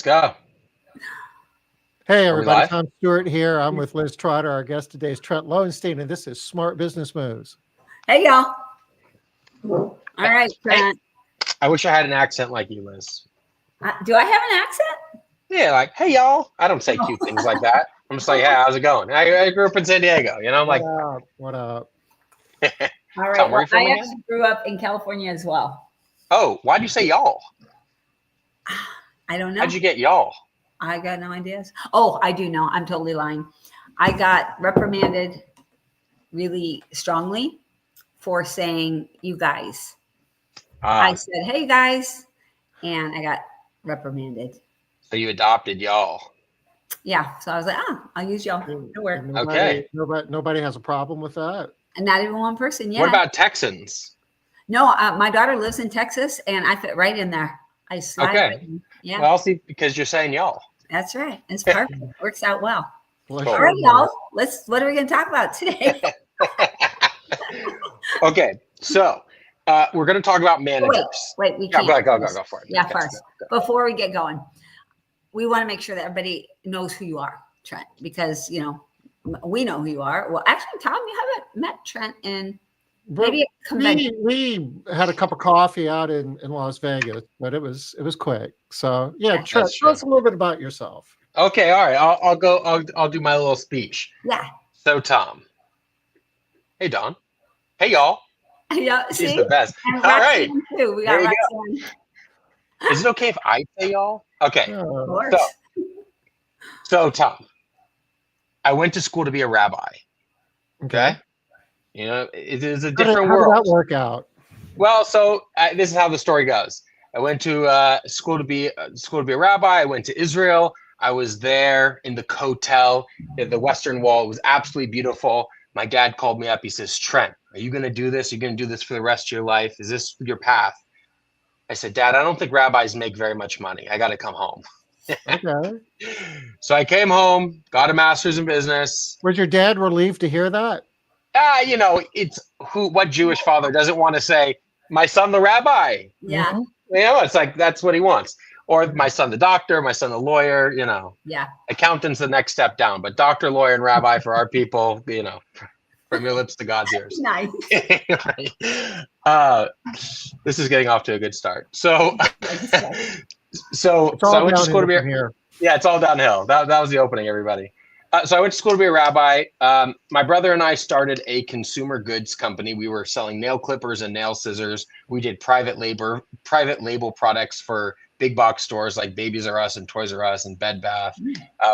Go. Hey, Are we everybody. live? Tom Stewart here. I'm with Liz Trotter. Our guest today is Trent Lowenstein, and this is Smart Business Moves. Hey, y'all. All right, Hey, Trent. I wish I had an accent like you, Liz. Do I have an accent? Yeah, like, hey, y'all. I don't say cute things like that. I'm just like, hey, how's it going? I grew up in San Diego. I'm What like, up? What up? All right. Tom, where Well, you from I again? actually grew up in California as well. Oh, why'd you say y'all? I don't know. How'd you get y'all? I got no ideas. Oh, I do know. I'm totally lying. I got reprimanded really strongly for saying you guys. I said, hey, guys. And I got reprimanded. So you adopted y'all. Yeah. So I was like, I'll use y'all. It'll work. Okay. Nobody has a problem with that. And not even one person yet. What about Texans? No, my daughter lives in Texas, and I fit right in there. I slide Okay. right in. Yeah, Well, see, because you're saying y'all. that's right. It's perfect. Works out well. Bless Cool. All your right, heart. y'all. What are we going to talk about today? Okay, so we're going to talk about managers. Wait, we Yeah, can't. go for it. Yeah, Okay, first. go. Before we get going, we want to make sure that everybody knows who you are, Trent, because, we know who you are. Well, actually, Tom, you haven't met Trent in maybe a convention. We had a cup of coffee out in Las Vegas, but it was quick. So yeah, Trent, That's tell us true. a little bit about yourself. Okay, all right. I'll go. I'll do my little speech. Yeah. So, Tom. Hey, Don. Hey, y'all. Yeah, She's see? the best. And All right. Roxanne, too. We There got you go. Roxanne. Is it okay if I say y'all? Okay. Of Uh, course. So, Tom, I went to school to be a rabbi. okay. Okay. It is a How did different that world. work out? Well, so this is how the story goes. I went to school to be a rabbi. I went to Israel. I was there in the Kotel, in the Western Wall. It was absolutely beautiful. My dad called me up. He says, "Trent, are you going to do this? Are you going to do this for the rest of your life? Is this your path?" I said, "Dad, I don't think rabbis make very much money. I got to come home." Okay. So I came home, got a master's in business. Was your dad relieved to hear that? It's what Jewish father doesn't want to say, "My son, the rabbi." Yeah. Mhm. It's like that's what he wants. Or my son, the doctor, my son, the lawyer, Yeah. accountant's the next step down. But doctor, lawyer, and rabbi for our people, from your lips to God's ears. Nice. This is getting off to a good start. So It's I all went to school downhill to be, from here. yeah, it's all downhill. That was the opening, everybody. So I went to school to be a rabbi. My brother and I started a consumer goods company. We were selling nail clippers and nail scissors. We did private label products for big box stores like Babies R Us and Toys R Us and Bed Bath.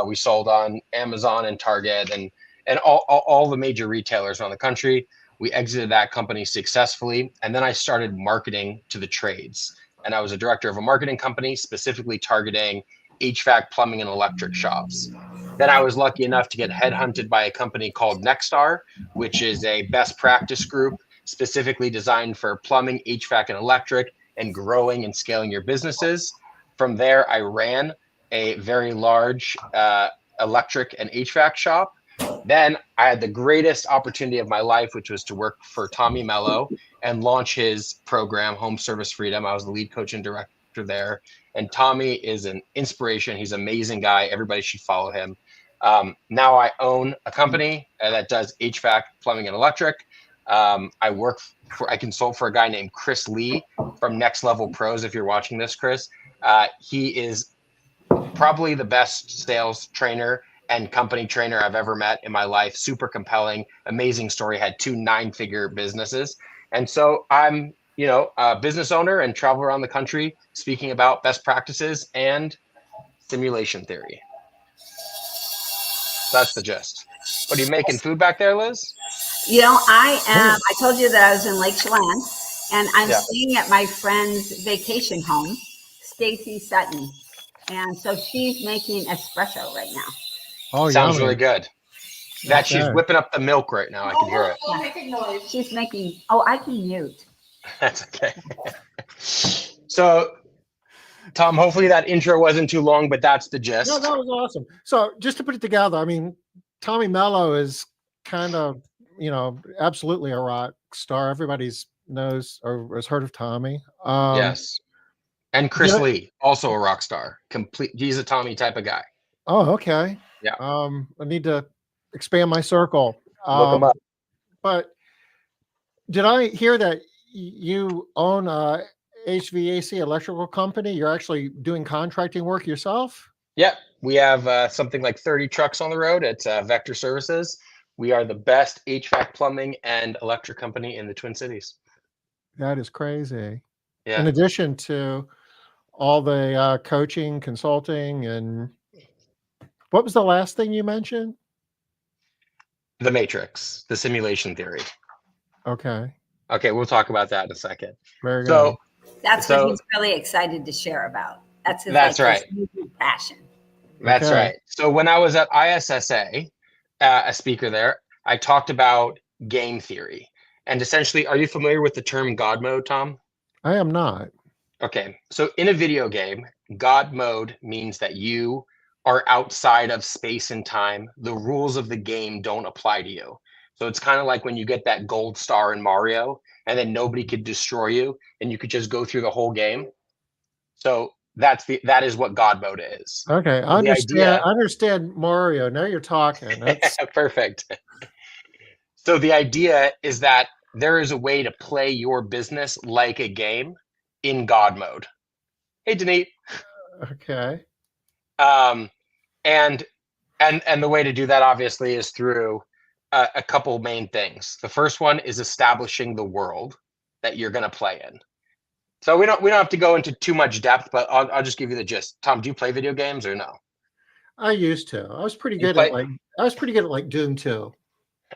We sold on Amazon and Target and all the major retailers around the country. We exited that company successfully. And then I started marketing to the trades. And I was a director of a marketing company specifically targeting HVAC, plumbing, and electric shops. Then I was lucky enough to get headhunted by a company called Nexstar, which is a best practice group specifically designed for plumbing, HVAC, and electric, and growing and scaling your businesses. From there, I ran a very large electric and HVAC shop. Then I had the greatest opportunity of my life, which was to work for Tommy Mello and launch his program, Home Service Freedom. I was the lead coach and director there. And Tommy is an inspiration. He's an amazing guy. Everybody should follow him. Now I own a company that does HVAC, plumbing, and electric. I consult for a guy named Chris Lee from Next Level Pros. If you're watching this, Chris, he is probably the best sales trainer and company trainer I've ever met in my life. Super compelling, amazing story. Had 2 9-figure businesses. And so I'm, a business owner and travel around the country speaking about best practices and simulation theory. That's the gist. What are you making food back there, Liz? I told you that I was in Lake Chelan, and I'm Yeah. staying at my friend's vacation home, Stacy Sutton. And so she's making espresso right now. Oh, Sounds yummy. really good. That she's Okay. whipping up the milk right now. I can hear it. Making noise. She's making, I can mute. That's okay. So, Tom, hopefully that intro wasn't too long, but that's the gist. No, that was awesome. So just to put it together, I mean, Tommy Mello is kind of, absolutely a rock star. Everybody's knows or has heard of Tommy. Yes. And Chris Lee, also a rock star. He's a Tommy type of guy. Oh, okay. Yeah. I need to expand my circle. Look him up. But did I hear that you own a HVAC electrical company? You're actually doing contracting work yourself? Yeah, we have something like 30 trucks on the road at Vector Services. We are the best HVAC plumbing and electric company in the Twin Cities. That is crazy. Yeah. In addition to all the coaching, consulting, and what was the last thing you mentioned? The Matrix, the simulation theory. Okay. Okay, we'll talk about that in a second. Very good. So that's what he's really excited to share about. That's right. His passion. That's right. So when I was at ISSA, a speaker there, I talked about game theory. And essentially, are you familiar with the term God mode, Tom? I am not. Okay. So in a video game, God mode means that you are outside of space and time. The rules of the game don't apply to you. So it's kind of like when you get that gold star in Mario and then nobody could destroy you and you could just go through the whole game. So that is what God mode is. Okay, I understand Mario. Now you're talking. That's perfect. So the idea is that there is a way to play your business like a game in God mode. Hey, Denise. Okay. And the way to do that obviously is through a couple main things. The first one is establishing the world that you're going to play in. So we don't have to go into too much depth, but I'll just give you the gist. Tom, do you play video games or no? I used to. I was pretty good at like Doom 2.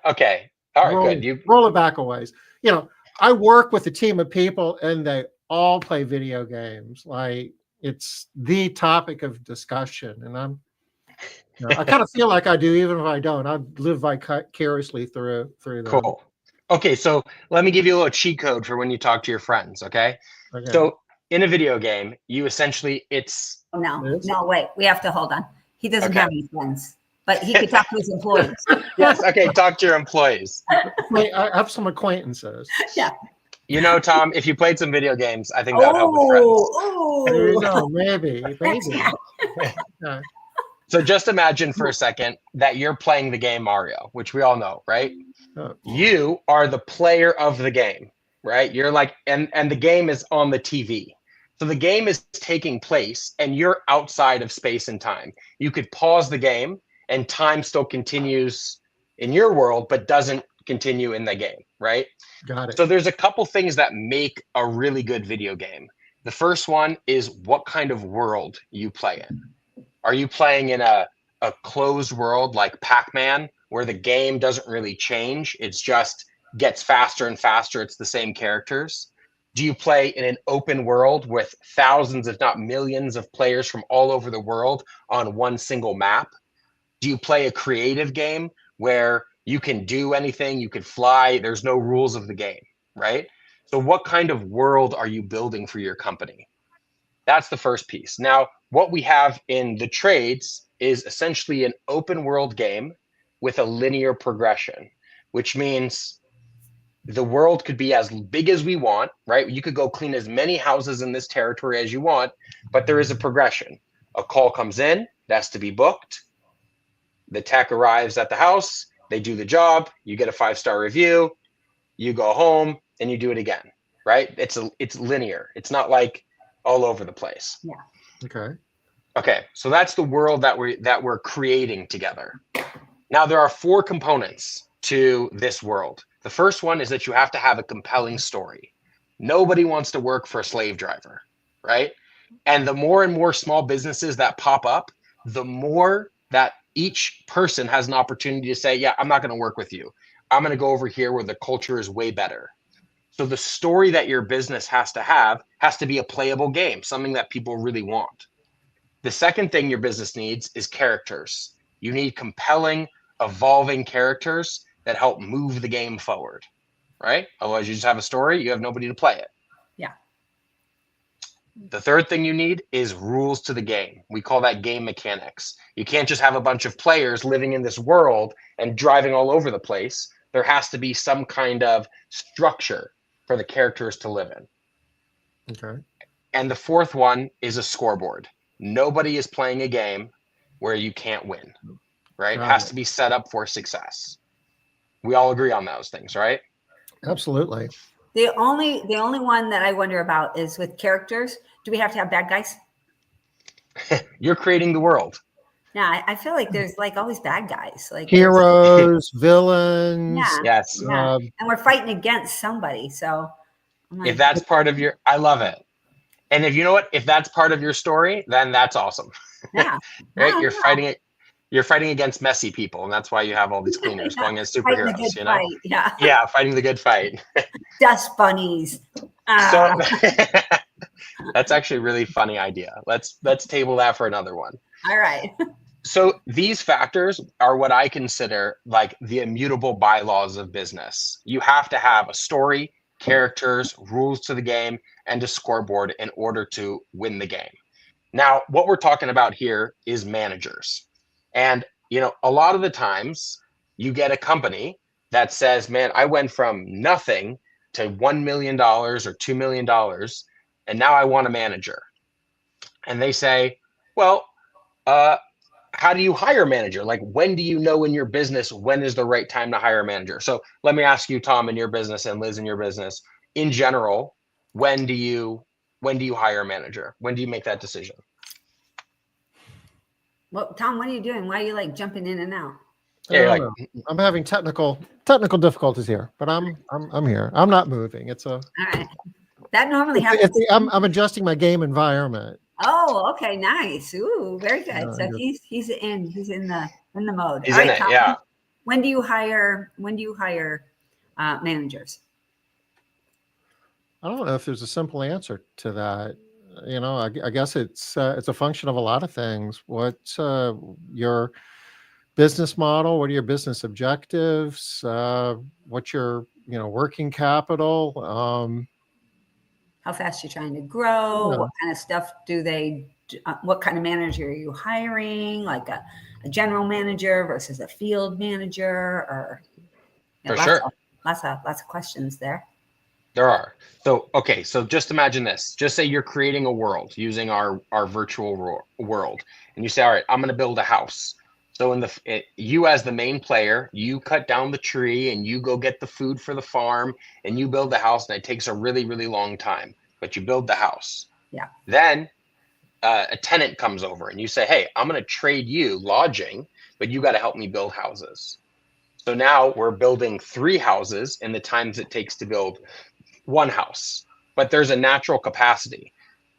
Okay. All right, good. Roll it back a ways. You know, I work with a team of people and they all play video games. Like it's the topic of discussion. And I kind of feel like I do, even if I don't. I live vicariously through them. Cool. Okay, so let me give you a little cheat code for when you talk to your friends, okay? So in a video game, you essentially No, wait. We have to hold on. He doesn't have any friends, but he could talk to his employees. Yes, okay, talk to your employees. Wait, I have some acquaintances. Yeah. You know, Tom, if you played some video games, I think that would help with friends. There you go, maybe. Yeah. So just imagine for a second that you're playing the game Mario, which we all know, right? Oh. You are the player of the game, right? You're like, and the game is on the TV. So the game is taking place and you're outside of space and time. You could pause the game and time still continues in your world, but doesn't continue in the game, right? Got it. So there's a couple things that make a really good video game. The first one is what kind of world you play in. Are you playing in a closed world like Pac-Man, where the game doesn't really change? It's just gets faster and faster. It's the same characters. Do you play in an open world with thousands, if not millions, of players from all over the world on one single map? Do you play a creative game where you can do anything, you can fly, there's no rules of the game, right? So what kind of world are you building for your company? That's the first piece. Now, what we have in the trades is essentially an open world game with a linear progression, which means the world could be as big as we want, right? You could go clean as many houses in this territory as you want, but there is a progression. A call comes in, it has to be booked. The tech arrives at the house, they do the job, you get a 5-star review, you go home and you do it again, right? It's linear. It's not like all over the place. Yeah. Okay. So that's the world that we're creating together. Now there are 4 components to this world. The first one is that you have to have a compelling story. Nobody wants to work for a slave driver, right? And the more and more small businesses that pop up, the more that each person has an opportunity to say, yeah, I'm not going to work with you. I'm going to go over here where the culture is way better. So the story that your business has to be a playable game, something that people really want. The second thing your business needs is characters. You need compelling, evolving characters that help move the game forward, right? Otherwise, you just have a story, you have nobody to play it. Yeah. The third thing you need is rules to the game. We call that game mechanics. You can't just have a bunch of players living in this world and driving all over the place. There has to be some kind of structure for the characters to live in. Okay. And the fourth one is a scoreboard. Nobody is playing a game where you can't win, right? It has to be set up for success. We all agree on those things, right? Absolutely. The only one that I wonder about is with characters. Do we have to have bad guys? You're creating the world. Yeah, I feel like there's like always bad guys, like heroes, villains. Yeah, yes. Yeah. And we're fighting against somebody. So if that's part of your, I love it. And if you know what, if that's part of your story, then that's awesome. Yeah. Right? You're fighting against messy people, and that's why you have all these cleaners going as superheroes, you know? Fight. Yeah. Yeah, fighting the good fight. Dust bunnies. So that's actually a really funny idea. Let's table that for another one. All right. So these factors are what I consider like the immutable bylaws of business. You have to have a story, characters, rules to the game, and a scoreboard in order to win the game. Now, what we're talking about here is managers. And, you know, a lot of the times you get a company that says, man, I went from nothing to $1 million or $2 million, and now I want a manager. And they say, well, how do you hire a manager? Like, when do you know in your business, when is the right time to hire a manager? So let me ask you, Tom, in your business, and Liz, in your business, in general, when do you hire a manager? When do you make that decision? Well, Tom, what are you doing? Why are you like jumping in and out? Yeah, I'm having technical difficulties here, but I'm here. I'm not moving. It's all right. That normally happens. I'm adjusting my game environment. Oh, okay, nice. Ooh, very good. So he's in the mode. He's in it, Tom, yeah. When do you hire managers? I don't know if there's a simple answer to that. You know, I guess it's a function of a lot of things. What's your business model? What are your business objectives? What's your working capital? How fast you're trying to grow? What kind of stuff what kind of manager are you hiring? Like a general manager versus a field manager, or lots of questions there. There are. So, okay. So just imagine this. Just say you're creating a world using our virtual world, and you say, all right, I'm going to build a house. So you as the main player, you cut down the tree and you go get the food for the farm and you build the house, and it takes a really, really long time, but you build the house. Yeah. Then a tenant comes over and you say, hey, I'm going to trade you lodging, but you got to help me build houses. So now we're building 3 houses in the times it takes to build 1 house, but there's a natural capacity.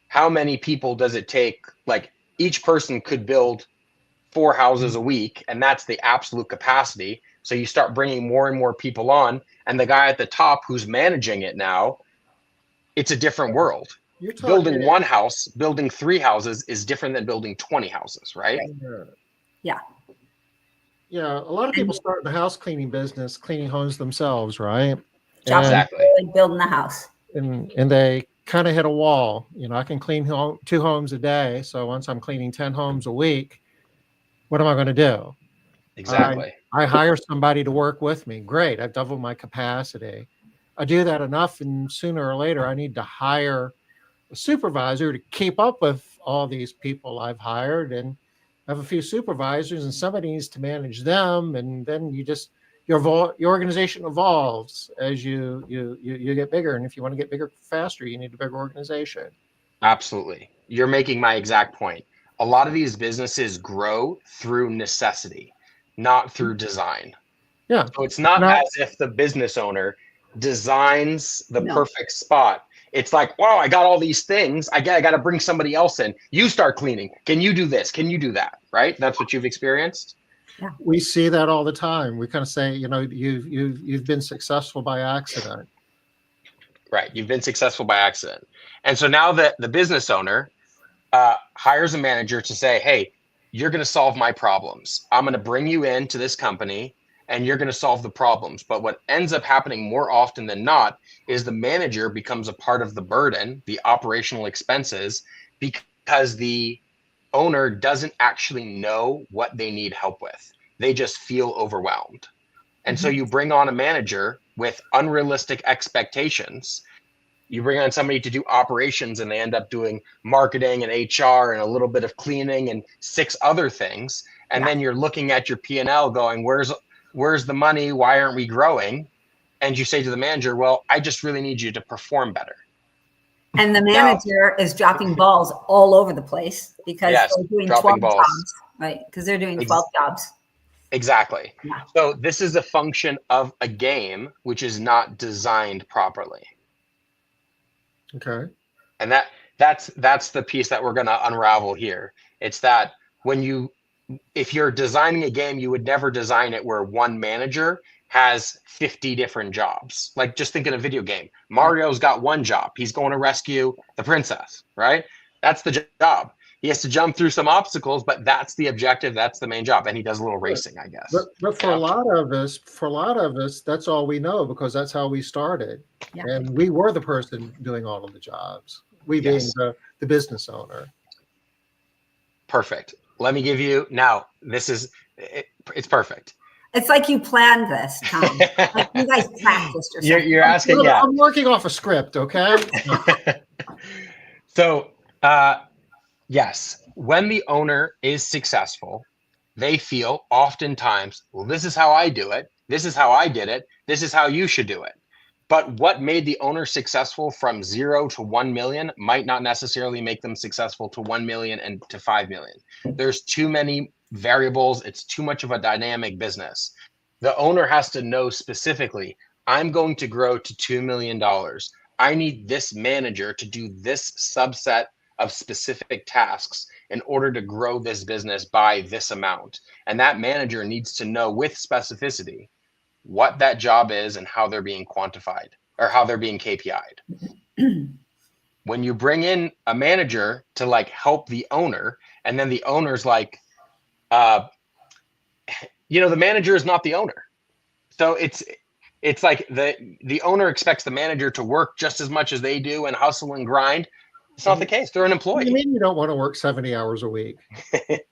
How many people does it take? Like, each person could build 4 houses a week, and that's the absolute capacity. So you start bringing more and more people on, and the guy at the top who's managing it now, it's a different world. Building 1 house, building 3 houses is different than building 20 houses, right? Yeah. Yeah, a lot of people start in the house cleaning business, cleaning homes themselves, right? Exactly. Building the house. And they kind of hit a wall. You know, I can clean 2 homes a day. So once I'm cleaning 10 homes a week, what am I going to do? Exactly. I hire somebody to work with me. Great. I've doubled my capacity. I do that enough, and sooner or later, I need to hire a supervisor to keep up with all these people I've hired, and I have a few supervisors, and somebody needs to manage them. And then your organization evolves as you get bigger. And if you want to get bigger faster, you need a bigger organization. Absolutely. You're making my exact point. A lot of these businesses grow through necessity, not through design. Yeah. So it's not as if the business owner designs the perfect spot. It's like, wow, I got all these things. I got to bring somebody else in. You start cleaning. Can you do this? Can you do that? Right? That's what you've experienced. Yeah. We see that all the time. We kind of say, you've been successful by accident. Right. You've been successful by accident. And so now the business owner hires a manager to say, hey, you're going to solve my problems. I'm going to bring you into this company and you're going to solve the problems. But what ends up happening more often than not is the manager becomes a part of the burden, the operational expenses, because the owner doesn't actually know what they need help with. They just feel overwhelmed. And so you bring on a manager with unrealistic expectations, You bring on somebody to do operations and they end up doing marketing and HR and a little bit of cleaning and 6 other things. And then you're looking at your P&L going, where's the money? Why aren't we growing? And you say to the manager, well, I just really need you to perform better. And the manager is dropping balls all over the place because they're doing 12 jobs, right? Because they're doing 12 jobs. Exactly. Yeah. So this is a function of a game which is not designed properly. Okay. And that's the piece that we're going to unravel here. It's that if you're designing a game, you would never design it where one manager has 50 different jobs. Like, just think in a video game. Mario's got one job. He's going to rescue the princess, right? That's the job. He has to jump through some obstacles, but that's the objective. That's the main job. And he does a little racing, I guess. But for a lot of us, that's all we know because that's how we started. Yeah. And we were the person doing all of the jobs. We being the business owner. Perfect. Let me give you now. It's perfect. It's like you planned this, Tom. Like you guys practiced or something. You're asking. I'm working off a script, okay? So, yes, when the owner is successful, they feel oftentimes, well, this is how I do it. This is how I did it. This is how you should do it. But what made the owner successful from 0 to 1 million might not necessarily make them successful to 1 million and to 5 million. There's too many variables. It's too much of a dynamic business. The owner has to know specifically, I'm going to grow to $2 million. I need this manager to do this subset of specific tasks in order to grow this business by this amount. And that manager needs to know with specificity what that job is and how they're being quantified or how they're being KPI'd. When you bring in a manager to like help the owner, and then the owner's like, the manager is not the owner. So it's like the owner expects the manager to work just as much as they do and hustle and grind. It's not the case. They're an employee. What do you mean you don't want to work 70 hours a week?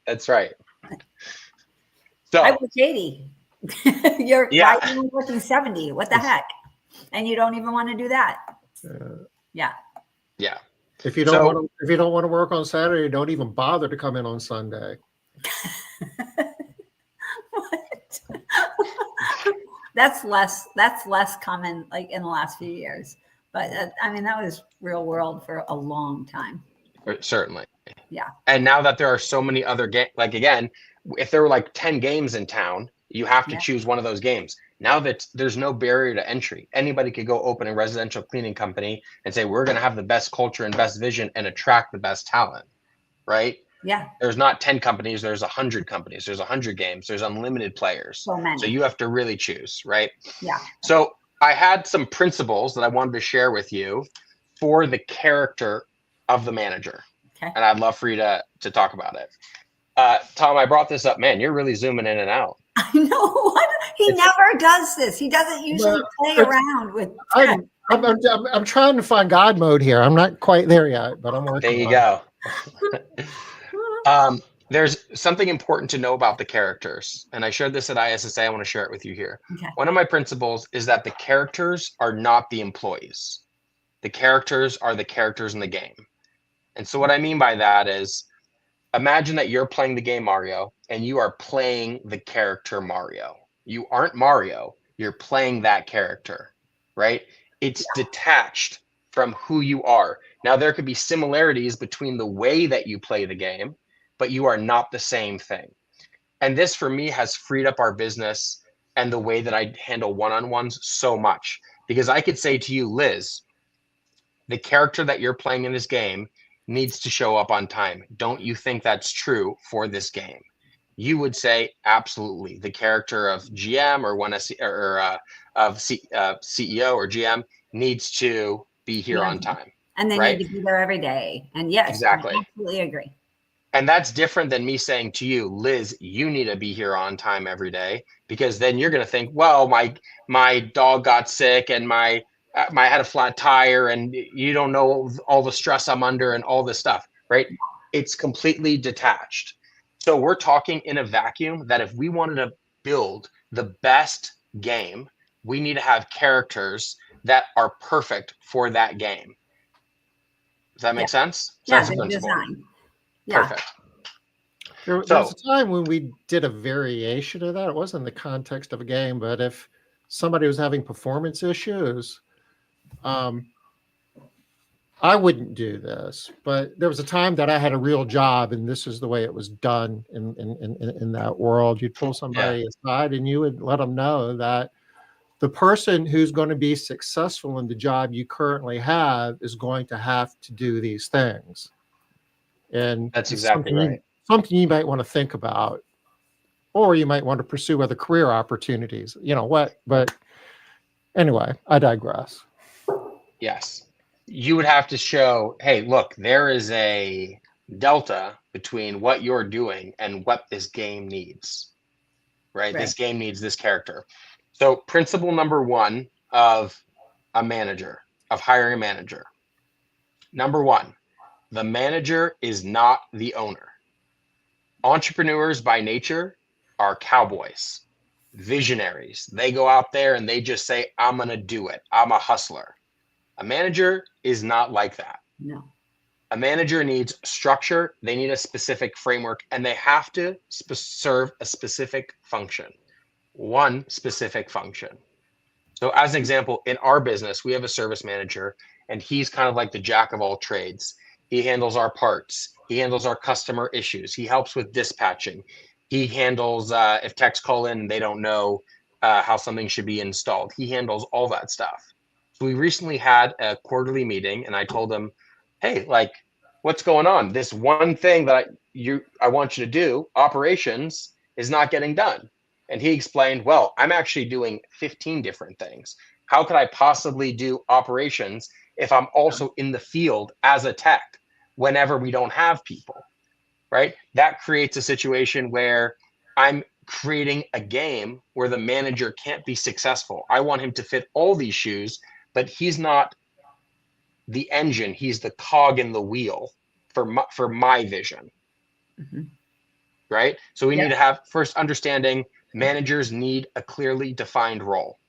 That's right. So I was 80. You're working 70. What the heck? And you don't even want to do that. Yeah. If you don't want to work on Saturday, don't even bother to come in on Sunday. What? That's less common like in the last few years. But that was real world for a long time. Certainly. Yeah. And now that there are so many other games, like again, if there were like 10 games in town, you have to choose one of those games. Now that there's no barrier to entry, anybody could go open a residential cleaning company and say, we're going to have the best culture and best vision and attract the best talent, right? Yeah. There's not 10 companies. There's 100 companies. There's 100 games. There's unlimited players. So many. So you have to really choose, right? Yeah. So I had some principles that I wanted to share with you for the character of the manager. Okay. And I'd love for you to talk about it. Tom, I brought this up. Man, you're really zooming in and out. I know. He never does this. He doesn't usually play around with. I'm trying to find God mode here. I'm not quite there yet, but I'm working. There you go. There's something important to know about the characters, and I shared this at ISSA. I want to share it with you here. Okay. One of my principles is that the characters are not the employees. The characters are the characters in the game. And so what I mean by that is, imagine that you're playing the game Mario and you are playing the character Mario. You aren't Mario, you're playing that character, right? It's detached from who you are. Now, there could be similarities between the way that you play the game, but you are not the same thing. And this for me has freed up our business and the way that I handle one-on-ones so much, because I could say to you, Liz, the character that you're playing in this game needs to show up on time. Don't you think that's true for this game? You would say, absolutely. The character of GM or CEO or GM needs to be here on time. And they need to be there every day. And yes, exactly. I absolutely agree. And that's different than me saying to you, Liz, you need to be here on time every day, because then you're going to think, well, my dog got sick and I had a flat tire and you don't know all the stress I'm under and all this stuff, right? It's completely detached. So we're talking in a vacuum that if we wanted to build the best game, we need to have characters that are perfect for that game. Does that make sense? So Yeah, that's the the principle. design. Yeah. Perfect. There was a time when we did a variation of that. It wasn't in the context of a game, but if somebody was having performance issues, I wouldn't do this. But there was a time that I had a real job, and this is the way it was done in that world. You'd pull somebody aside, and you would let them know that the person who's going to be successful in the job you currently have is going to have to do these things. And that's exactly right. Something you might want to think about, or you might want to pursue other career opportunities. You know what? But anyway, I digress. Yes. You would have to show, hey, look, there is a delta between what you're doing and what this game needs, right? This game needs this character. So principle number 1 of a manager, of hiring a manager. Number 1, the manager is not the owner. Entrepreneurs by nature are cowboys, visionaries. They go out there and they just say, I'm going to do it. I'm a hustler. A manager is not like that. No. A manager needs structure. They need a specific framework, and they have to serve a specific function, one specific function. So as an example, in our business, we have a service manager, and he's kind of like the jack of all trades. He handles our parts. He handles our customer issues. He helps with dispatching. He handles if techs call in and they don't know how something should be installed. He handles all that stuff. So we recently had a quarterly meeting, and I told him, hey, like, what's going on? This one thing that I want you to do, operations, is not getting done. And he explained, well, I'm actually doing 15 different things. How could I possibly do operations if I'm also in the field as a tech whenever we don't have people, right? That creates a situation where I'm creating a game where the manager can't be successful. I want him to fit all these shoes, but he's not the engine. He's the cog in the wheel for my vision, right? So we need to have first understanding managers need a clearly defined role.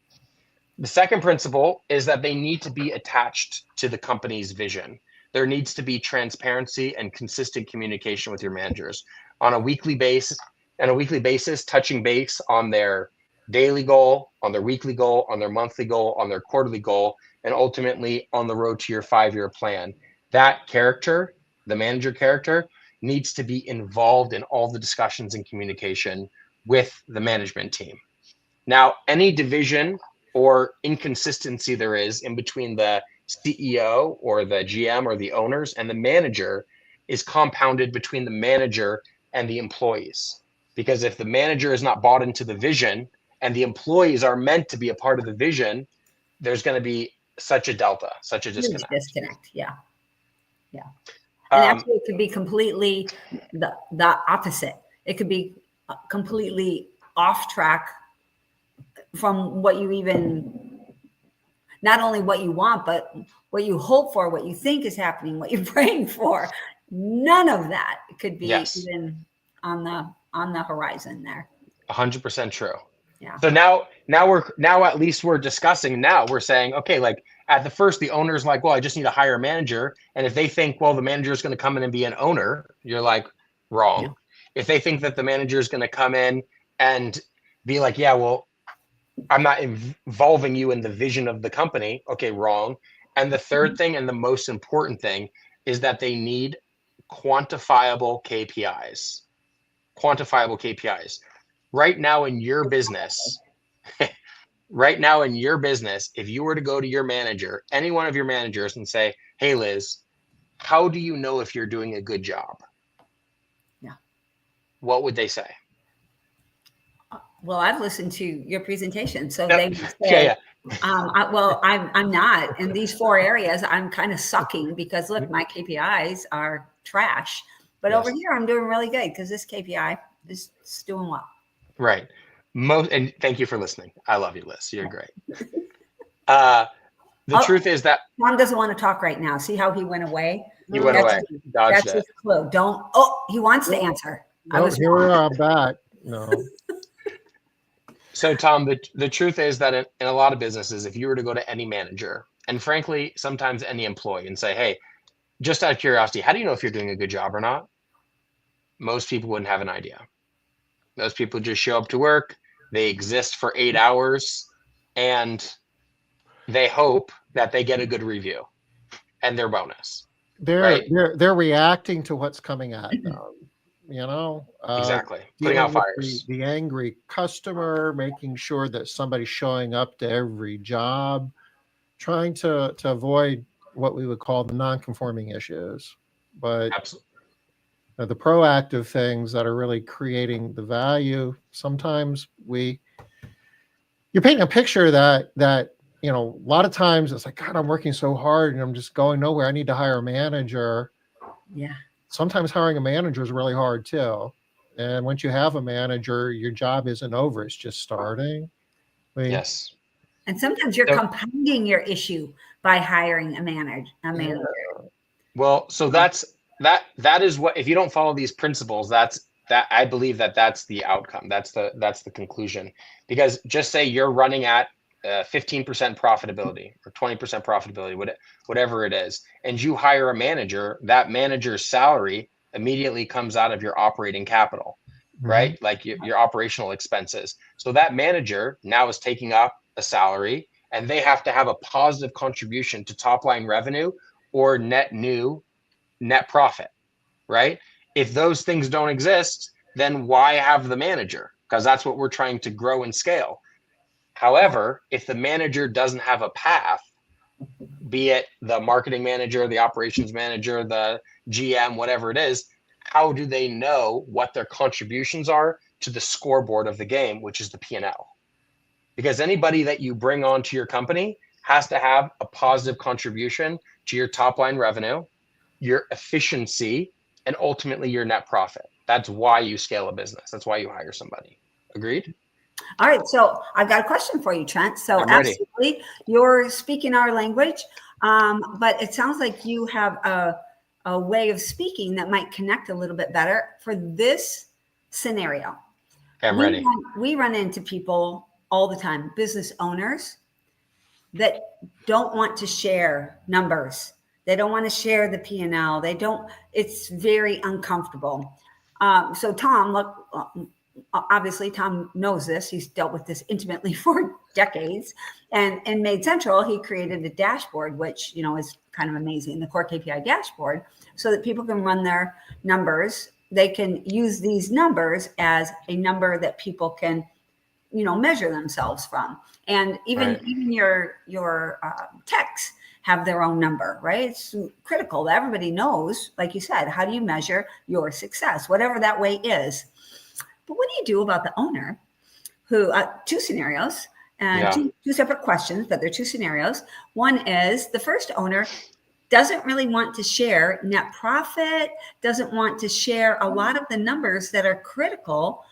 The second principle is that they need to be attached to the company's vision. There needs to be transparency and consistent communication with your managers on a weekly basis, touching base on their daily goal, on their weekly goal, on their monthly goal, on their quarterly goal, and ultimately on the road to your 5-year plan. That character, the manager character, needs to be involved in all the discussions and communication with the management team. Now, any division or inconsistency there is in between the CEO or the GM or the owners and the manager is compounded between the manager and the employees. Because if the manager is not bought into the vision and the employees are meant to be a part of the vision, there's going to be such a delta, such a disconnect. Yeah. And actually, it could be completely the opposite. It could be completely off track from what you even, not only what you want, but what you hope for, what you think is happening, what you're praying for. None of that could be even on the horizon there. 100% true. Yeah. So now at least we're discussing. Now we're saying, okay, like at the first, the owner's like, well, I just need to hire a manager. And if they think, well, the manager is going to come in and be an owner, you're like, wrong. Yeah. If they think that the manager is going to come in and be like, yeah, well, I'm not involving you in the vision of the company. Okay, wrong. And the third thing and the most important thing is that they need quantifiable KPIs. Quantifiable KPIs. Right now in your business, if you were to go to your manager, any one of your managers, and say, hey, Liz, how do you know if you're doing a good job? Yeah. What would they say? Well, I've listened to your presentation. So they would say, I'm not in these 4 areas. I'm kind of sucking because look, my KPIs are trash, but over here, I'm doing really good because this KPI is doing well. Right. And thank you for listening. I love you, Liz. You're great. The truth is that Tom doesn't want to talk right now. See how he went away? He went away. That's his clue. He wants to answer. No, here I'm back. No. So Tom, the truth is that in a lot of businesses, if you were to go to any manager and frankly, sometimes any employee and say, hey, just out of curiosity, how do you know if you're doing a good job or not? Most people wouldn't have an idea. Most people just show up to work, they exist for 8 hours, and they hope that they get a good review and their bonus. They're reacting to what's coming at them. Exactly. Putting out fires. The angry customer, making sure that somebody's showing up to every job, trying to avoid what we would call the non-conforming issues. But absolutely, the proactive things that are really creating the value, sometimes you're painting a picture that a lot of times it's like, God, I'm working so hard and I'm just going nowhere. I need to hire a manager. Yeah. Sometimes hiring a manager is really hard too. And once you have a manager, your job isn't over. It's just starting. Yes. And sometimes you're compounding your issue by hiring a manager. Yeah. Well, so that is what, if you don't follow these principles, I believe that's the outcome. That's the conclusion. Because just say you're running at 15% profitability or 20% profitability, whatever it is, and you hire a manager, that manager's salary immediately comes out of your operating capital, right? Like your operational expenses. So that manager now is taking up a salary and they have to have a positive contribution to top line revenue or net profit, right? If those things don't exist, then why have the manager? Because that's what we're trying to grow and scale. However, if the manager doesn't have a path, be it the marketing manager, the operations manager, the GM, whatever it is, how do they know what their contributions are to the scoreboard of the game, which is the P&L? Because anybody that you bring onto your company has to have a positive contribution to your top line revenue, your efficiency, and ultimately your net profit. That's why you scale a business. That's why you hire somebody. Agreed? All right, so I've got a question for you, Trent. So absolutely, you're speaking our language, but it sounds like you have a way of speaking that might connect a little bit better for this scenario. I'm ready. We run into people all the time, business owners that don't want to share numbers. They don't want to share the P&L. It's very uncomfortable. So Tom, look, obviously Tom knows this. He's dealt with this intimately for decades. And in Made Central, he created a dashboard, which, is kind of amazing, the core KPI dashboard, so that people can run their numbers. They can use these numbers as a number that people can, measure themselves from. And even your techs have their own number, right? It's critical that everybody knows, like you said, how do you measure your success, whatever that way is. But what do you do about the owner who, two scenarios and two separate questions, but they're two scenarios. One is the first owner doesn't really want to share net profit, doesn't want to share a lot of the numbers that are critical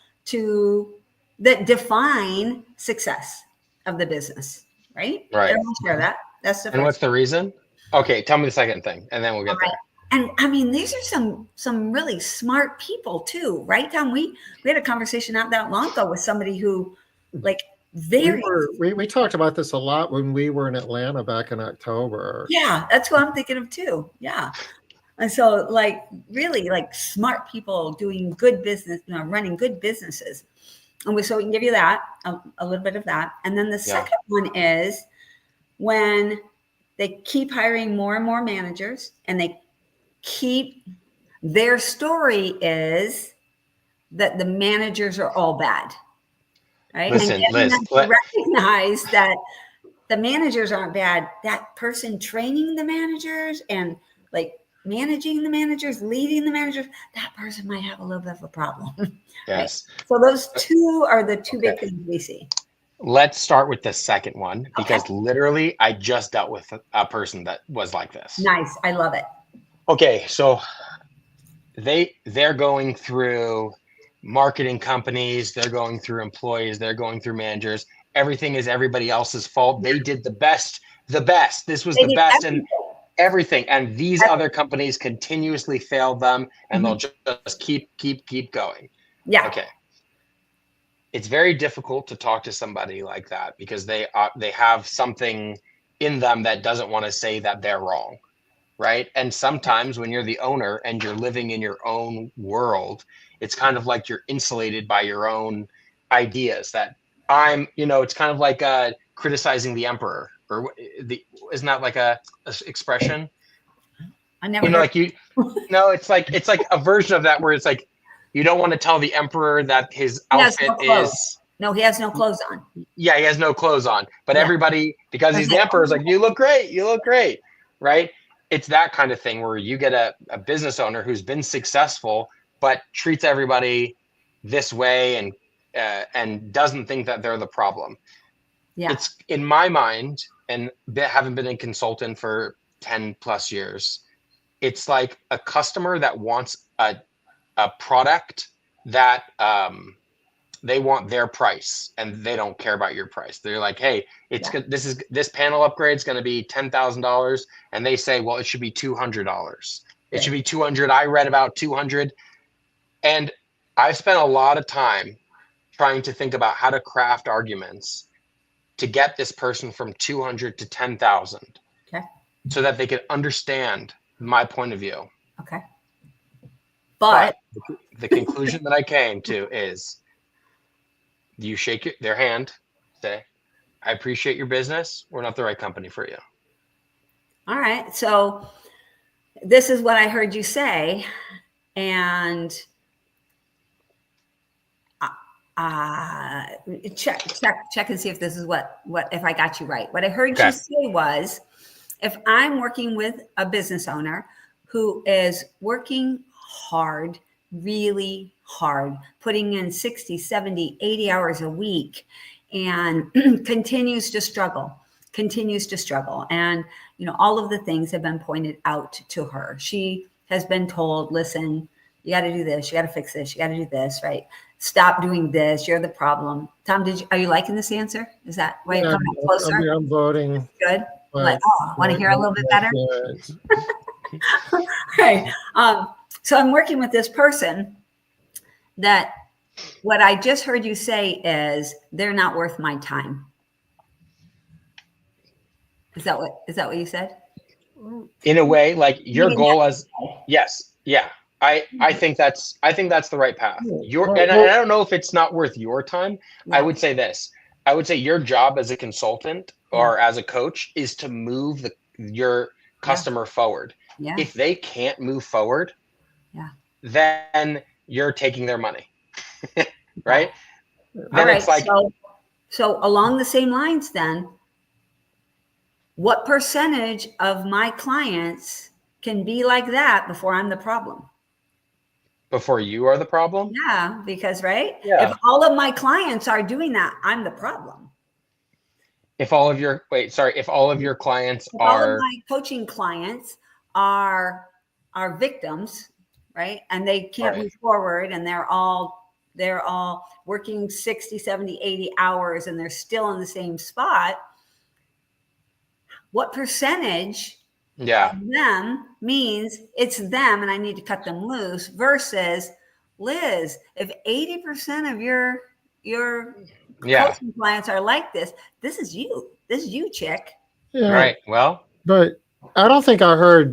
that define success of the business, right? Right. They don't want to share that. That's the first. And what's the reason? Okay, tell me the second thing, and then we'll get there. And I mean, these are some really smart people too, right, Tom? We had a conversation not that long ago with somebody who, like, we talked about this a lot when we were in Atlanta back in October. Yeah, that's what I'm thinking of too. Yeah. And so, like, really, like, smart people doing good business, running good businesses. And so we can give you that, a little bit of that. And then the second one is when they keep hiring more and more managers, and their story is that the managers are all bad, right? Listen, and recognize that the managers aren't bad. That person training the managers and, like, managing the managers, leading the managers, that person might have a little bit of a problem. Yes. Right? So those two are the two big things we see. Let's start with the second one, because literally I just dealt with a person that was like this. Nice. I love it. Okay, so they're going through marketing companies, they're going through employees, they're going through managers. Everything is everybody else's fault. They did the best. This was the best and everything. And these other companies continuously failed them, and they'll just keep going. Yeah. Okay. it's very difficult to talk to somebody like that because they have something in them that doesn't want to say that they're wrong, right? And sometimes when you're the owner and you're living in your own world, it's kind of like you're insulated by your own ideas that it's kind of like criticizing the emperor, or isn't that like a expression? I never heard. Like it's like a version of that where it's like, you don't want to tell the emperor that his outfit is. No, he has no clothes on. Yeah, he has no clothes on. But everybody, because he's the emperor, is like, you look great, right? It's that kind of thing where you get a business owner who's been successful, but treats everybody this way and doesn't think that they're the problem. Yeah. It's in my mind, and having been a consultant for 10 plus years, it's like a customer that wants a product that they want their price and they don't care about your price. They're like, hey, this panel upgrade is going to be $10,000, and they say, well, it should be $200. It should be 200. I read about 200, and I've spent a lot of time trying to think about how to craft arguments to get this person from 200 to 10,000, so that they could understand my point of view. Okay. But the conclusion that I came to is, you shake their hand, say, I appreciate your business. We're not the right company for you. All right. So this is what I heard you say. And check and see if this is what if I got you right. What I heard you say was, if I'm working with a business owner who is working hard, really hard, putting in 60, 70, 80 hours a week, and continues to struggle. And, all of the things have been pointed out to her. She has been told, listen, you got to do this. You got to fix this. You got to do this, right? Stop doing this. You're the problem. Tom, are you liking this answer? Is that why you're coming closer? I'm voting. Good. Want to hear a little bit better? Okay. So I'm working with this person that what I just heard you say is, they're not worth my time. Is that what you said? In a way, like your goal as yes. Yeah. I think that's the right path. And I don't know if it's not worth your time. Yeah. I would say this. I would say your job as a consultant or as a coach is to move your customer forward. Yeah. If they can't move forward, then you're taking their money. Right? Then right. It's like, so along the same lines then, what percentage of my clients can be like that before I'm the problem? Before you are the problem? Yeah, because if all of my clients are doing that, I'm the problem. If all of your clients all of my coaching clients are victims, right? And they can't move forward, and they're all working 60, 70, 80 hours, and they're still in the same spot. What percentage of them means it's them and I need to cut them loose, versus Liz, if 80% of your coaching clients are like this is you, chick. Yeah. Right. Well, but I don't think I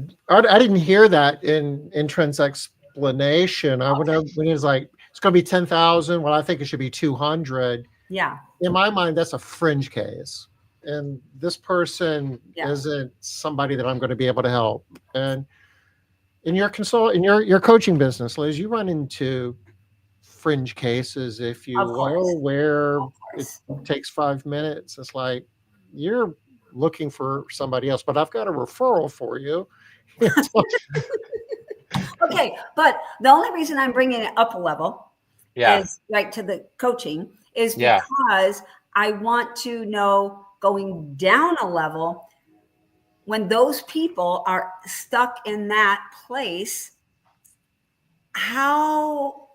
didn't hear that in Trent's explanation. When he was like, it's going to be 10,000. Well, I think it should be 200. Yeah. In my mind, that's a fringe case. And this person isn't somebody that I'm going to be able to help. And in your coaching business, Liz, you run into fringe cases, if you will, where it takes 5 minutes. It's like, you're looking for somebody else, but I've got a referral for you. Okay, but the only reason I'm bringing it up a level is to the coaching is because I want to know, going down a level, when those people are stuck in that place, how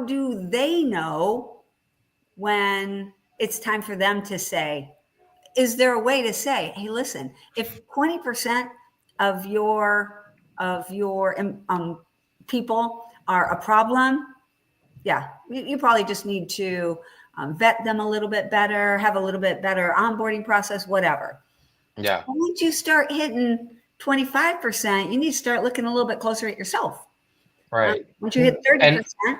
do they know when it's time for them to say, is there a way to say, hey, listen, if 20% of your people are a problem, you probably just need to vet them a little bit better, have a little bit better onboarding process, whatever. Yeah. Once you start hitting 25%, you need to start looking a little bit closer at yourself. Right. Once you hit 30%. And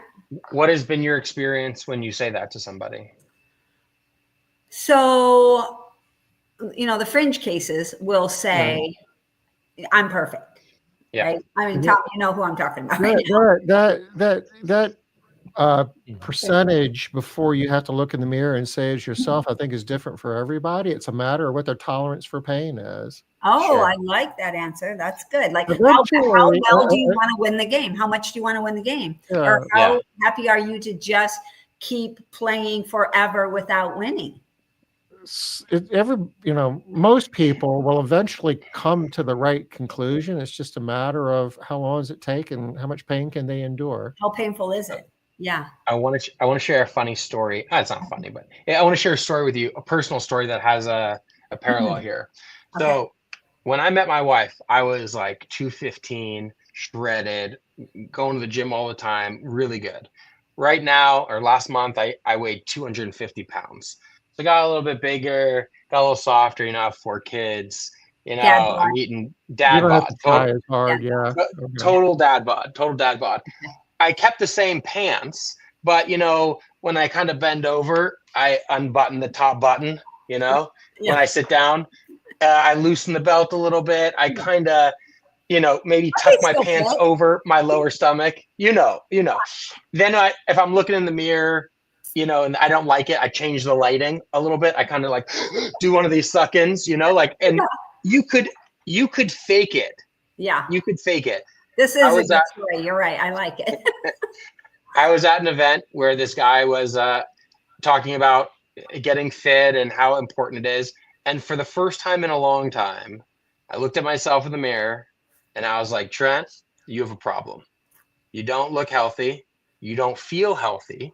what has been your experience when you say that to somebody? So, the fringe cases will say, I'm perfect. Yeah. Right? I mean, Tom, you know who I'm talking about right now. That percentage before you have to look in the mirror and say as yourself, I think is different for everybody. It's a matter of what their tolerance for pain is. Oh, Sure. I like that answer. That's good. Like, how Eventually, well do you want to win the game? How much do you want to win the game? Or how happy are you to just keep playing forever without winning? Most people will eventually come to the right conclusion. It's just a matter of how long does it take and how much pain can they endure. How painful is it? Yeah. I want to share a funny story. It's not funny, but I want to share a story with you, a personal story that has a parallel here. Okay. So when I met my wife, I was like 215, shredded, going to the gym all the time, really good. Right now, or last month, I weighed 250 pounds. So I got a little bit bigger, got a little softer, I have 4 kids, I'm eating dad bod. Total dad bod. I kept the same pants, but when I kind of bend over, I unbutton the top button, when I sit down, I loosen the belt a little bit. I kind of, maybe tuck my pants over my lower stomach, Then if I'm looking in the mirror, and I don't like it, I change the lighting a little bit. I kind of like do one of these suck-ins, and you could fake it. Yeah. You could fake it. This is a good story. You're right. I like it. I was at an event where this guy was talking about getting fit and how important it is. And for the first time in a long time, I looked at myself in the mirror and I was like, Trent, you have a problem. You don't look healthy. You don't feel healthy.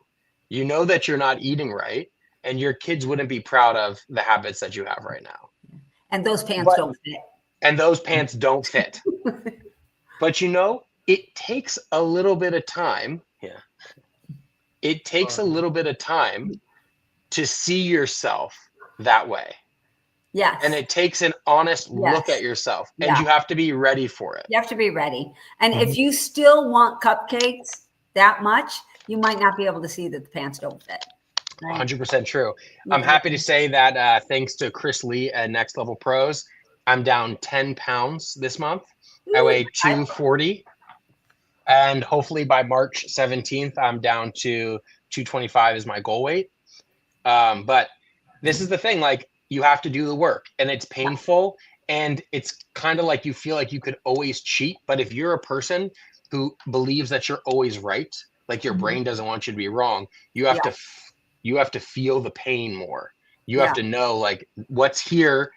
You know that you're not eating right. And your kids wouldn't be proud of the habits that you have right now. And those pants don't fit. And those pants don't fit. But it takes a little bit of time. Yeah. It takes a little bit of time to see yourself that way. Yes. And it takes an honest look at yourself. And you have to be ready for it. You have to be ready. And if you still want cupcakes that much, you might not be able to see that the pants don't fit. Right? 100% true. I'm happy to say that thanks to Chris Lee at Next Level Pros, I'm down 10 pounds this month. I weigh 240. And hopefully by March 17th, I'm down to 225 is my goal weight. But this is the thing, like you have to do the work and it's painful. And it's kind of like you feel like you could always cheat. But if you're a person who believes that you're always right, like your brain doesn't want you to be wrong, you have to feel the pain more. You have to know like what's here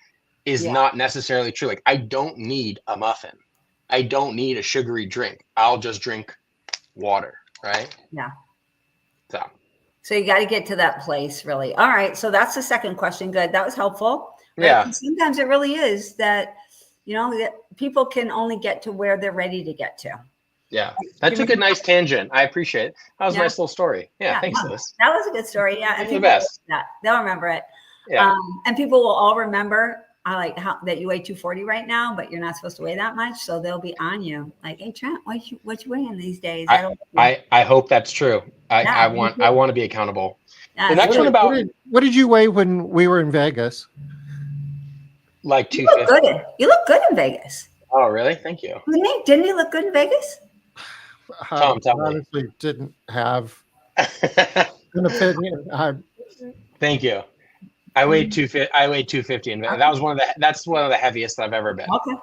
is not necessarily true. Like I don't need a muffin. I don't need a sugary drink. I'll just drink water, right? Yeah. So you got to get to that place, really. All right. So that's the second question. Good. That was helpful. Right? Yeah. And sometimes it really is that, that people can only get to where they're ready to get to. Yeah. That took a nice tangent. I appreciate it. That was a nice little story. Yeah. Thanks, Liz. That was a good story. Yeah. And the best. They'll remember it. Yeah. And people will all remember that you weigh 240 right now, but you're not supposed to weigh that much. So they'll be on you like, hey, Trent, what you weighing these days? I hope that's true. I want to be accountable. The next one what did you weigh when we were in Vegas? Like 250. You look good in Vegas. Oh, really? Thank you. Didn't he look good in Vegas? Tom, tell me. Honestly, didn't have an opinion. Thank you. I weighed 250 and that's one of the heaviest I've ever been. Okay.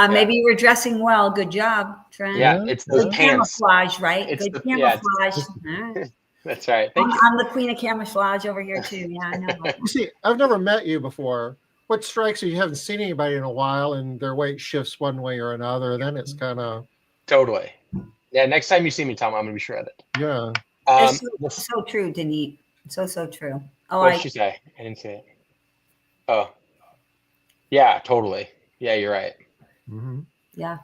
Maybe you were dressing well. Good job, Trent. Yeah, it's those good pants. Camouflage, right? It's good camouflage. All right. That's right. I'm the queen of camouflage over here too. Yeah, I know. You see, I've never met you before. What strikes you haven't seen anybody in a while and their weight shifts one way or another. Then it's kind of totally. Yeah, next time you see me, Tom, I'm gonna be shredded. Yeah. It's so true, Denise. So true. Oh, what did she say? I didn't see it. Oh, yeah, totally. Yeah, you're right. Mm-hmm. Yeah.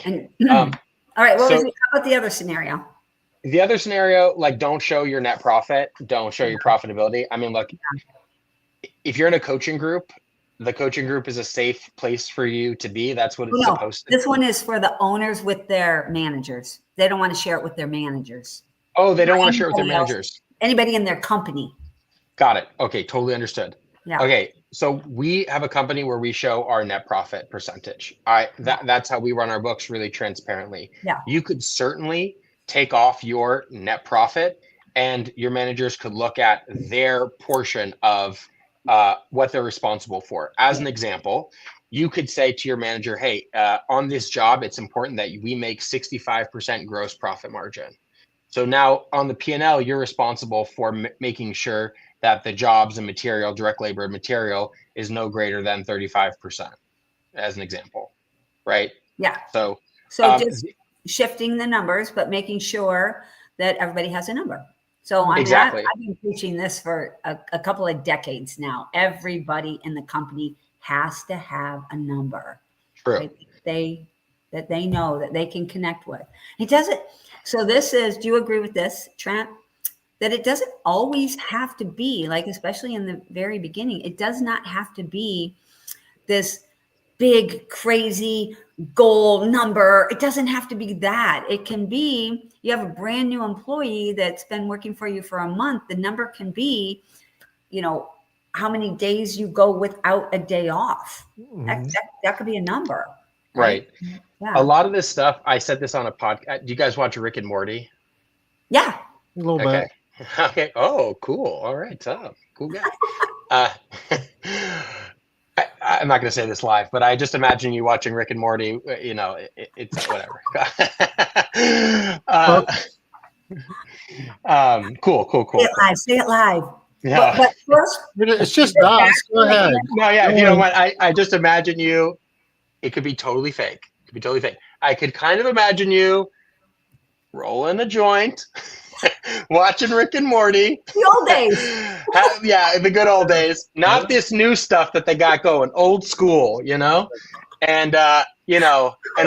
And all right. How about the other scenario? The other scenario, like, don't show your net profit, don't show your profitability. I mean, look, if you're in a coaching group, the coaching group is a safe place for you to be. That's what it's supposed to be. This one is for the owners with their managers. They don't want to share it with their managers. Oh, they don't want to share it with their managers. Anybody in their company. Got it. Okay, totally understood. Yeah. Okay, so we have a company where we show our net profit percentage. That's how we run our books really transparently. Yeah. You could certainly take off your net profit, and your managers could look at their portion of what they're responsible for. As an example, you could say to your manager, hey, on this job, it's important that we make 65% gross profit margin. So now on the P&L, you're responsible for making sure that the jobs and material, direct labor and material, is no greater than 35%, as an example, right? Yeah. So just shifting the numbers, but making sure that everybody has a number. So on that, I've been preaching this for a couple of decades now. Everybody in the company has to have a number. True. Right? That they know that they can connect with. It doesn't. So this is, do you agree with this, Trent? That it doesn't always have to be, like, especially in the very beginning, it does not have to be this big, crazy goal number. It doesn't have to be that. It can be, you have a brand new employee that's been working for you for a month. The number can be, how many days you go without a day off. That could be a number. Right. Yeah. A lot of this stuff, I said this on a podcast. Do you guys watch Rick and Morty? Yeah. A little bit. Okay. Oh, cool. All right. Cool guy. I'm not going to say this live, but I just imagine you watching Rick and Morty. It's whatever. Cool. Say it live. Yeah. But first, it's just us. Go ahead. No, yeah. You know what? I just imagine you. It could be totally fake. I could kind of imagine you rolling a joint, watching Rick and Morty. The old days. The good old days. Not this new stuff that they got going. Old school, and and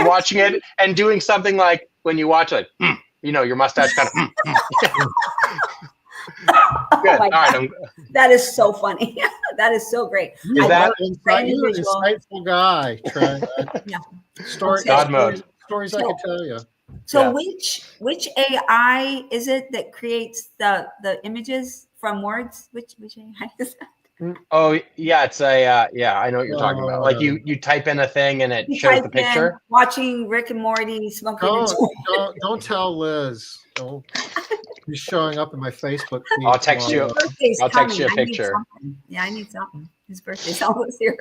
watching it and doing something like when you watch your mustache kind of. Good. All right. That is so funny. That is so great. You're an insightful guy, Trent. Yeah. God mode. Stories I could tell you. So which AI is it that creates the images from words? Which AI is that? Oh yeah, it's I know what you're talking about. Like you type in a thing and it shows the picture. Watching Rick and Morty smoking. Don't tell Liz. He's showing up in my Facebook feed. I'll text you. I'll text you a picture. I need something. His birthday's almost here.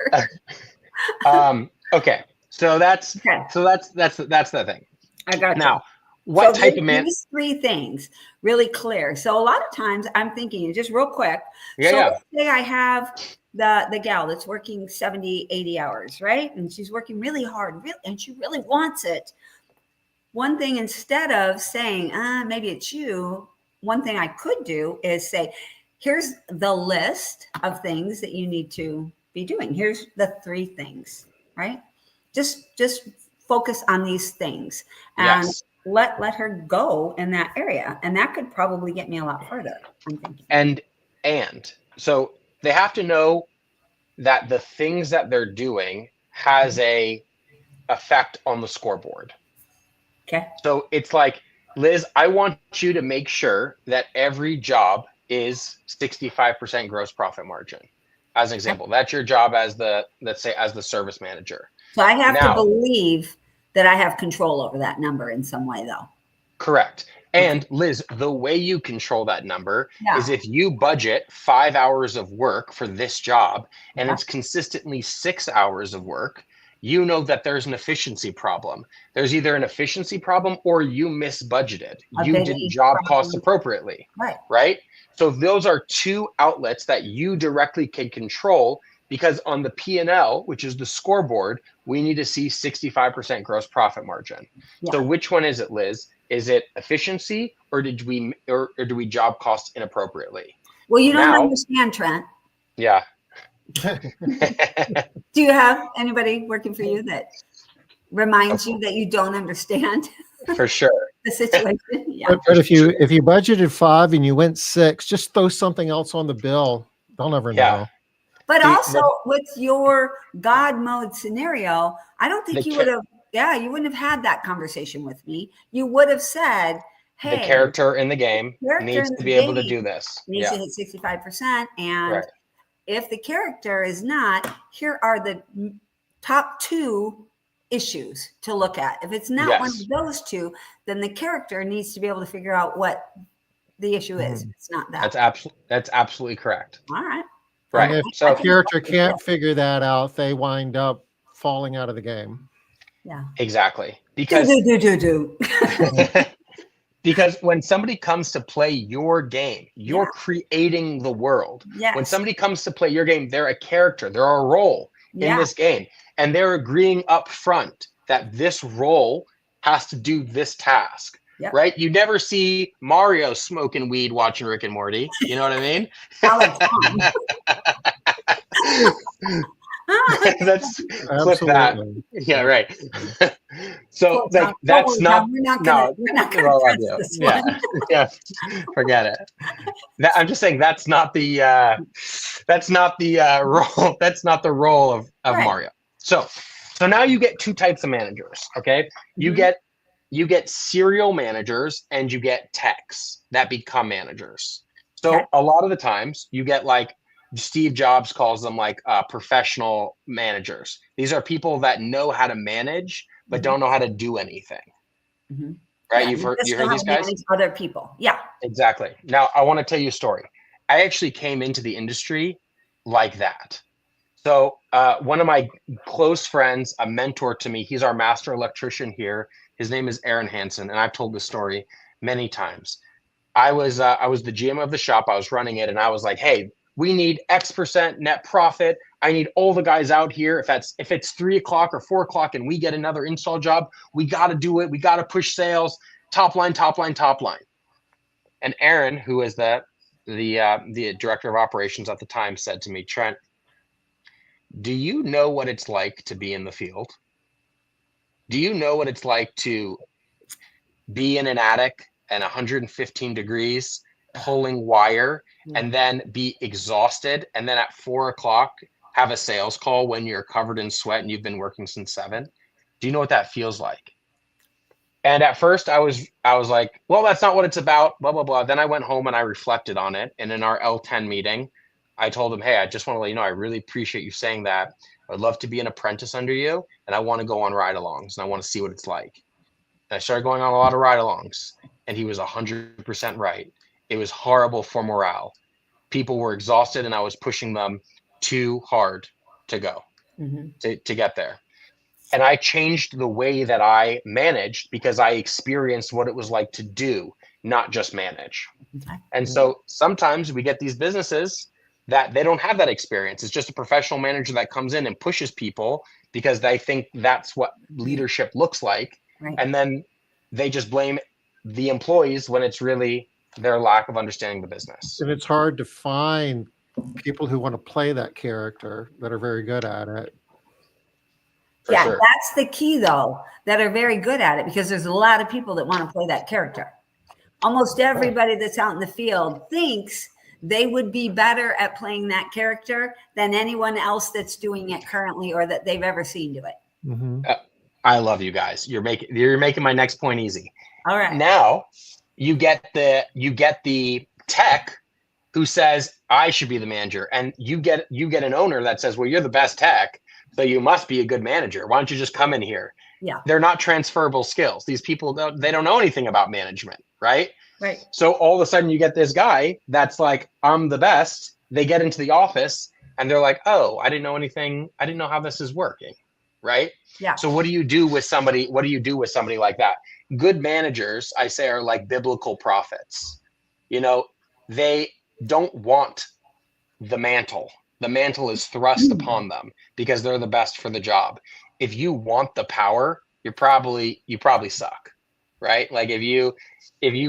Okay. So that's the thing. I got now. What type of man? These three things really clear. So a lot of times I'm thinking, just real quick. Let's say I have the gal that's working 70, 80 hours, right? And she's working really hard, and she really wants it. One thing, instead of saying, maybe it's you, one thing I could do is say, here's the list of things that you need to be doing. Here's the three things, right? Just focus on these things and let her go in that area. And that could probably get me a lot further, I'm thinking. And so they have to know that the things that they're doing has a effect on the scoreboard. Okay. So it's like, Liz, I want you to make sure that every job is 65% gross profit margin. As an example, that's your job as the service manager. So I have to believe that I have control over that number in some way, though. Correct. And Liz, the way you control that number is if you budget 5 hours of work for this job and it's consistently 6 hours of work, you know that there's an efficiency problem. There's either an efficiency problem or you misbudgeted. You didn't job cost appropriately. Right? So those are two outlets that you directly can control, because on the P&L, which is the scoreboard, we need to see 65% gross profit margin. So which one is it, Liz? Is it efficiency or do we job cost inappropriately? Well, you don't understand, Trent. Yeah. Do you have anybody working for you that reminds you that you don't understand? For sure. the situation. Yeah. But if you budgeted 5 and you went 6, just throw something else on the bill. They'll never know. But also with your God mode scenario, I don't think you would have. Yeah, you wouldn't have had that conversation with me. You would have said, "Hey, the character in the game needs to be able to do this. Needs to hit 65%, and if the character is not, here are the top 2 issues to look at. If it's not one of those 2, then the character needs to be able to figure out what the issue is. It's not that. That's absolutely correct. All right. Right. And if the character can't figure that out, they wind up falling out of the game. Yeah. Exactly. Because do. Because when somebody comes to play your game, you're creating the world. Yes. When somebody comes to play your game, they're a character, they're a role in this game. And they're agreeing up front that this role has to do this task. Right? You never see Mario smoking weed watching Rick and Morty. You know what I mean? That's clip that. Yeah, right. So like that's not. We're not gonna this one. Yeah. Forget it. I'm just saying that's not the role. That's not the role of Mario. So now you get 2 types of managers. Okay, you get serial managers and you get techs that become managers. So a lot of the times you get like Steve Jobs calls them like professional managers. These are people that know how to manage but don't know how to do anything. Right? You heard these guys? Other people. Yeah. Exactly. Now I want to tell you a story. I actually came into the industry like that. So one of my close friends, a mentor to me, he's our master electrician here. His name is Aaron Hansen, and I've told this story many times. I was the GM of the shop. I was running it, and I was like, "Hey, we need X% net profit. I need all the guys out here. If it's 3 o'clock or 4 o'clock, and we get another install job, we got to do it. We got to push sales. Top line, top line, top line." And Aaron, who is the director of operations at the time, said to me, "Trent, do you know what it's like to be in the field? Do you know what it's like to be in an attic at 115 degrees pulling wire and then be exhausted and then at 4 o'clock have a sales call when you're covered in sweat and you've been working since 7? Do you know what that feels like?" And at first I was like, well, that's not what it's about, blah, blah, blah. Then I went home and I reflected on it. And in our L10 meeting, I told him, "Hey, I just want to let you know, I really appreciate you saying that. I'd love to be an apprentice under you. And I want to go on ride-alongs and I want to see what it's like." And I started going on a lot of ride-alongs, and he was 100% right. It was horrible for morale. People were exhausted and I was pushing them too hard to go to get there. And I changed the way that I managed because I experienced what it was like to do, not just manage. And so sometimes we get these businesses that they don't have that experience. It's just a professional manager that comes in and pushes people because they think that's what leadership looks like. Right. And then they just blame the employees when it's really their lack of understanding the business. And it's hard to find people who want to play that character that are very good at it. Sure. That's the key, though, that are very good at it, because there's a lot of people that want to play that character. Almost everybody that's out in the field thinks they would be better at playing that character than anyone else that's doing it currently or that they've ever seen do it. I love you guys. You're making my next point easy. All right. Now you get the tech who says I should be the manager, and you get an owner that says, well, you're the best tech, so you must be a good manager. Why don't you just come in here? Yeah. They're not transferable skills. These people, they don't know anything about management, right? Right. So all of a sudden you get this guy that's like, I'm the best. They get into the office and they're like, oh, I didn't know anything. I didn't know how this is working. Right. Yeah. So what do you do with somebody? What do you do with somebody like that? Good managers, I say, are like biblical prophets. You know, they don't want the mantle. The mantle is thrust upon them because they're the best for the job. If you want the power, you probably suck, right? Like if you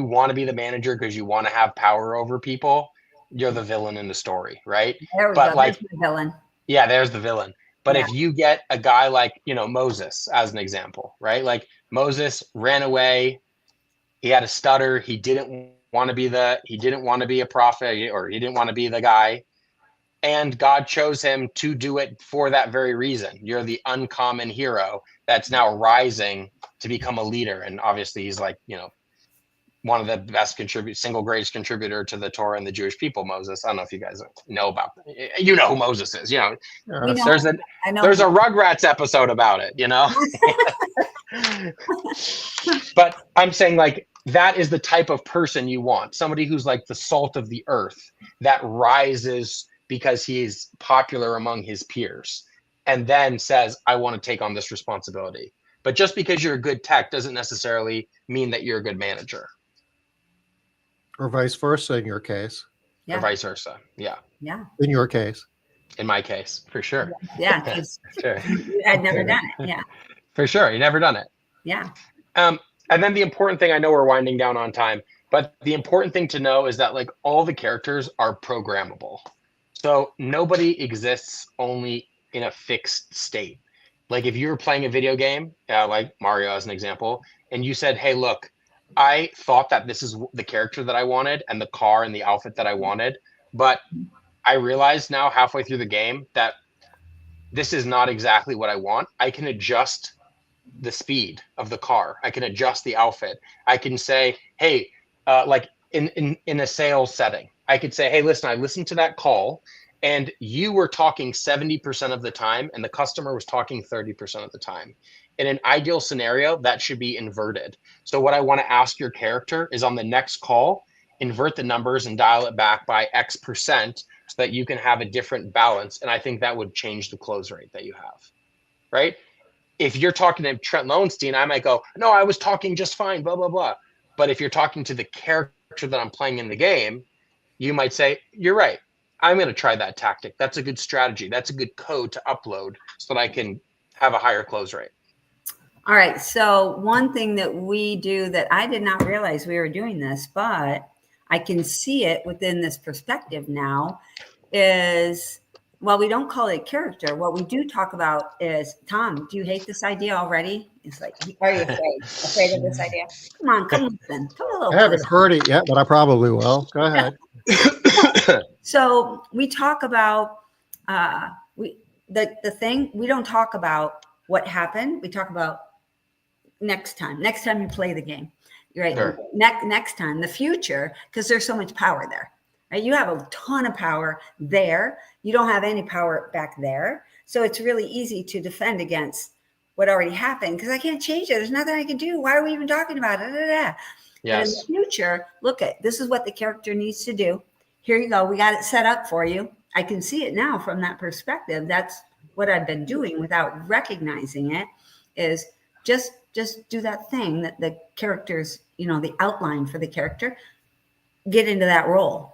want to be the manager because you want to have power over people, you're the villain in the story, right? There we go. There's the villain. Yeah, there's the villain. But if you get a guy like, Moses as an example, right? Like Moses ran away He had a stutter. He didn't want to be a prophet, or he didn't want to be the guy. And God chose him to do it for that very reason. You're the uncommon hero that's now rising to become a leader. And obviously he's like, one of the best single greatest contributor to the Torah and the Jewish people, Moses. I don't know if you guys know about that. You know who Moses is, There's a Rugrats episode about it, But I'm saying, like, that is the type of person you want. Somebody who's like the salt of the earth that rises because he is popular among his peers and then says, I want to take on this responsibility. But just because you're a good tech doesn't necessarily mean that you're a good manager. Or vice versa in your case. Yeah. Or vice versa. Yeah. Yeah. In your case. In my case, for sure. Yeah, because sure. I'd never done it. Yeah. For sure. You never done it. Yeah. And then the important thing, I know we're winding down on time, but the important thing to know is that, like, all the characters are programmable. So nobody exists only in a fixed state. Like, if you were playing a video game, like Mario as an example, and you said, hey, look, I thought that this is the character that I wanted and the car and the outfit that I wanted, but I realized now halfway through the game that this is not exactly what I want. I can adjust the speed of the car. I can adjust the outfit. I can say, hey, like in a sales setting, I could say, hey, listen, I listened to that call and you were talking 70% of the time and the customer was talking 30% of the time. In an ideal scenario, that should be inverted. So what I want to ask your character is, on the next call, invert the numbers and dial it back by X percent so that you can have a different balance. And I think that would change the close rate that you have, right? If you're talking to Trent Lowenstein, I might go, no, I was talking just fine, blah, blah, blah. But if you're talking to the character that I'm playing in the game, you might say, you're right. I'm going to try that tactic. That's a good strategy. That's a good code to upload so that I can have a higher close rate. All right. So one thing that we do that I did not realize we were doing this, but I can see it within this perspective now is, well, we don't call it character. What we do talk about is, Tom, do you hate this idea already? It's like, are you afraid of this idea? Come on, come listen. Come a little. I haven't heard it yet, but I probably will. Go ahead. So we talk about the thing. We don't talk about what happened. We talk about next time you play the game. You're right. Sure. Next time, the future, because there's so much power there. Right? You have a ton of power there. You don't have any power back there. So it's really easy to defend against what already happened because I can't change it. There's nothing I can do. Why are we even talking about it? Yes. But in the future, look at this is what the character needs to do. Here you go. We got it set up for you. I can see it now from that perspective. That's what I've been doing without recognizing it, is just do that thing that the characters, the outline for the character, get into that role.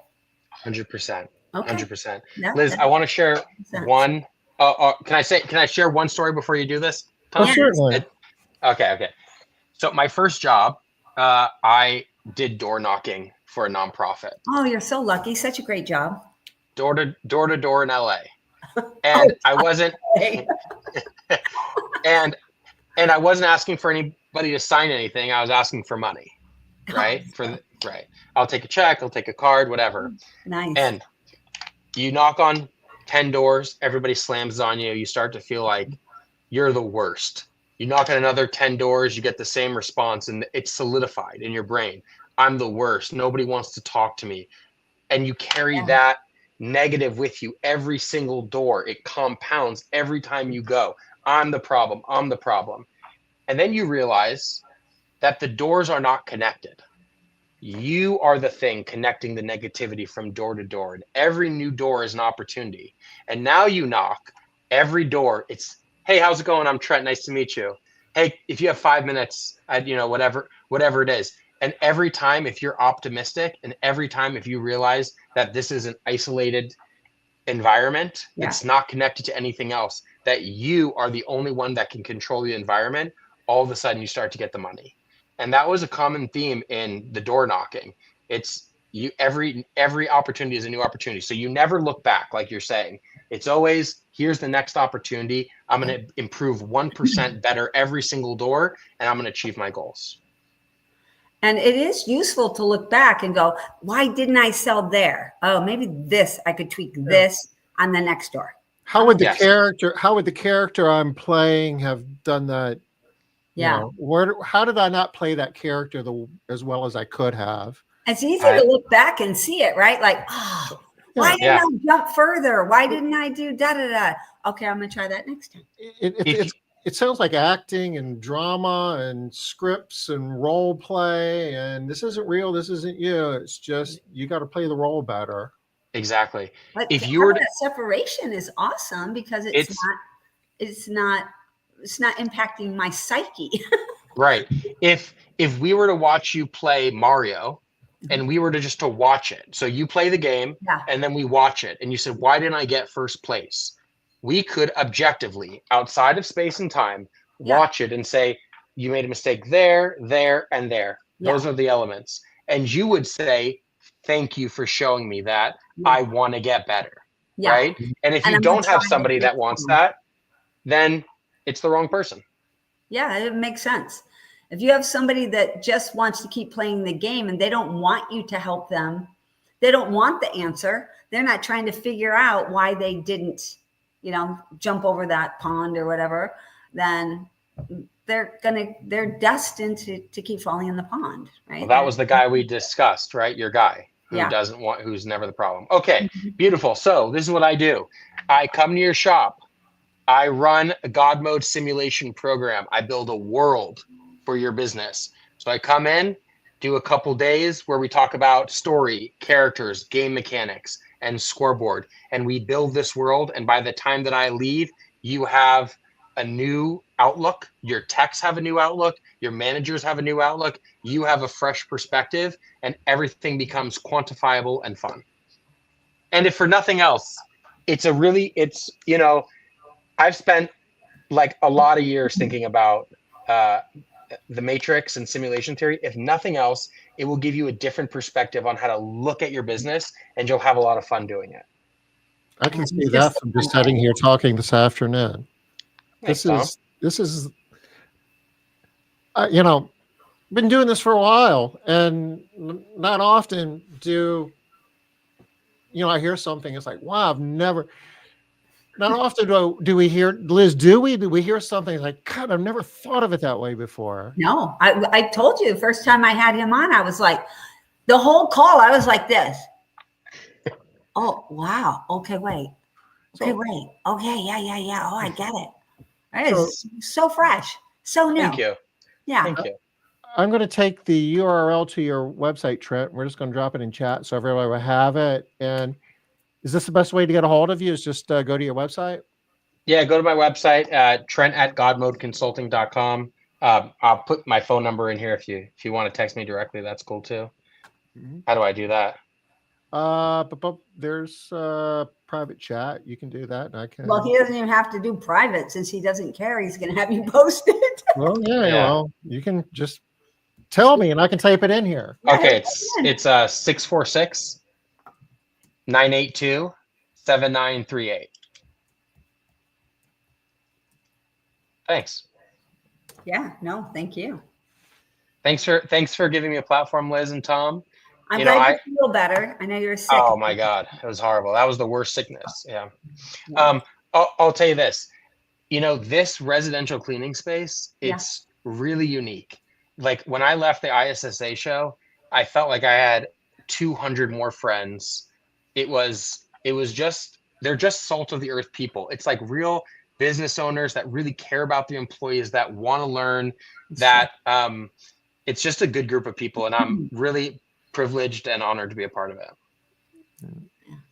100%. Okay. 100%. Liz, I want to share one. Can I share one story before you do this? Oh, certainly. Okay. So my first job, I did door knocking for a nonprofit. Oh, you're so lucky. Such a great job. Door to door in LA. And I wasn't and I wasn't asking for anybody to sign anything. I was asking for money. Right? Right. I'll take a check, I'll take a card, whatever. Nice. And you knock on 10 doors, everybody slams on you. You start to feel like you're the worst. You knock on another 10 doors, you get the same response, and it's solidified in your brain. I'm the worst. Nobody wants to talk to me. And you carry that negative with you every single door. It compounds every time you go. I'm the problem. And then you realize that the doors are not connected. You are the thing connecting the negativity from door to door. And every new door is an opportunity. And now you knock every door. It's, hey, how's it going? I'm Trent. Nice to meet you. Hey, if you have 5 minutes, whatever it is. And every time, if you're optimistic, and every time if you realize that this is an isolated environment, it's not connected to anything else, that you are the only one that can control the environment, all of a sudden you start to get the money. And that was a common theme in the door knocking. It's every opportunity is a new opportunity. So you never look back, like you're saying. It's always, here's the next opportunity. I'm going to improve 1% better every single door, and I'm going to achieve my goals. And it is useful to look back and go, why didn't I sell there? Oh, maybe this, I could tweak this on the next door. How would the character I'm playing have done that? Yeah. How did I not play that character as well as I could have? It's easy to look back and see it, right? Like, oh, why didn't I jump further? Why didn't I do da-da-da? Okay, I'm going to try that next time. It sounds like acting and drama and scripts and role play, and this isn't real. This isn't you. It's just you got to play the role better. Exactly. But if you were that separation is awesome because it's not impacting my psyche. Right. If we were to watch you play Mario and we were to watch it, so you play the game and then we watch it, and you said, why didn't I get first place? We could objectively, outside of space and time, watch it and say, you made a mistake there, there, and there. Those are the elements. And you would say, thank you for showing me that. I want to get better. Right? And if you don't have somebody that wants that, then it's the wrong person. Yeah, it makes sense. If you have somebody that just wants to keep playing the game and they don't want you to help them, they don't want the answer, they're not trying to figure out why they didn't, jump over that pond or whatever, then they're destined to keep falling in the pond, right? Well, that was the guy we discussed, right? Your guy who's never the problem. Okay, beautiful. So this is what I do. I come to your shop. I run a God mode simulation program. I build a world for your business. So I come in, do a couple days where we talk about story, characters, game mechanics, and scoreboard. And we build this world. And by the time that I leave, you have a new outlook. Your techs have a new outlook. Your managers have a new outlook. You have a fresh perspective, and everything becomes quantifiable and fun. And if for nothing else, I've spent like a lot of years thinking about the matrix and simulation theory. If nothing else, it will give you a different perspective on how to look at your business, and you'll have a lot of fun doing it. I can see that from just sitting here talking this afternoon. This is been doing this for a while, and not often do I hear something. It's like, wow, not often do we hear, Liz, do we hear something like, God, I've never thought of it that way before. No, I told you the first time I had him on, I was like, the whole call, I was like this. Oh, wow. Okay, wait. Okay, wait. Okay, yeah. Oh, I get it. That is so fresh. So new. Thank you. Yeah. Thank you. I'm going to take the URL to your website, Trent. We're just going to drop it in chat so everybody will have it. And is this the best way to get a hold of you? Is just go to your website? Yeah, go to my website, trent@godmodeconsulting.com. I'll put my phone number in here if you want to text me directly. That's cool too. Mm-hmm. How do I do that? But there's private chat. You can do that. And I can. Well, he doesn't even have to do private since he doesn't care. He's going to have you post it. Well, yeah. Well, you can just tell me and I can type it in here. Okay, it's 646-982-7938. Thanks. Yeah, no, thank you. Thanks for giving me a platform, Liz and Tom. I'm glad you feel better. I know you're sick. Oh my God, it was horrible. That was the worst sickness. Yeah. I'll tell you this. This residential cleaning space, it's really unique. Like when I left the ISSA show, I felt like I had 200 more friends. It was just, they're just salt of the earth people. It's like real business owners that really care about their employees, that want to learn, that it's just a good group of people. And I'm really privileged and honored to be a part of it.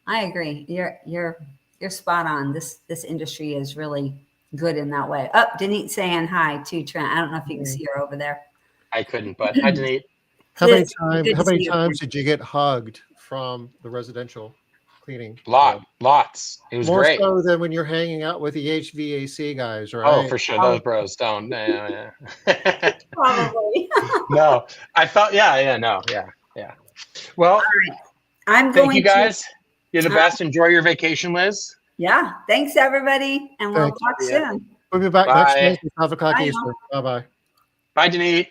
I agree. You're spot on. This industry is really good in that way. Oh, Denise saying hi to Trent. I don't know if you can see her over there. I couldn't, but hi, Denise. How many times did you get hugged from the residential cleaning? Lots. It was more great. More so than when you're hanging out with the HVAC guys, right? Oh, for sure. Those bros don't. Yeah. Probably. No, I felt. Yeah. Well, all right. Thank you guys. You're the best. Enjoy your vacation, Liz. Yeah. Thanks, everybody, and we'll talk soon. We'll be back next week at 5 o'clock Eastern. Bye-bye. Bye, Denise.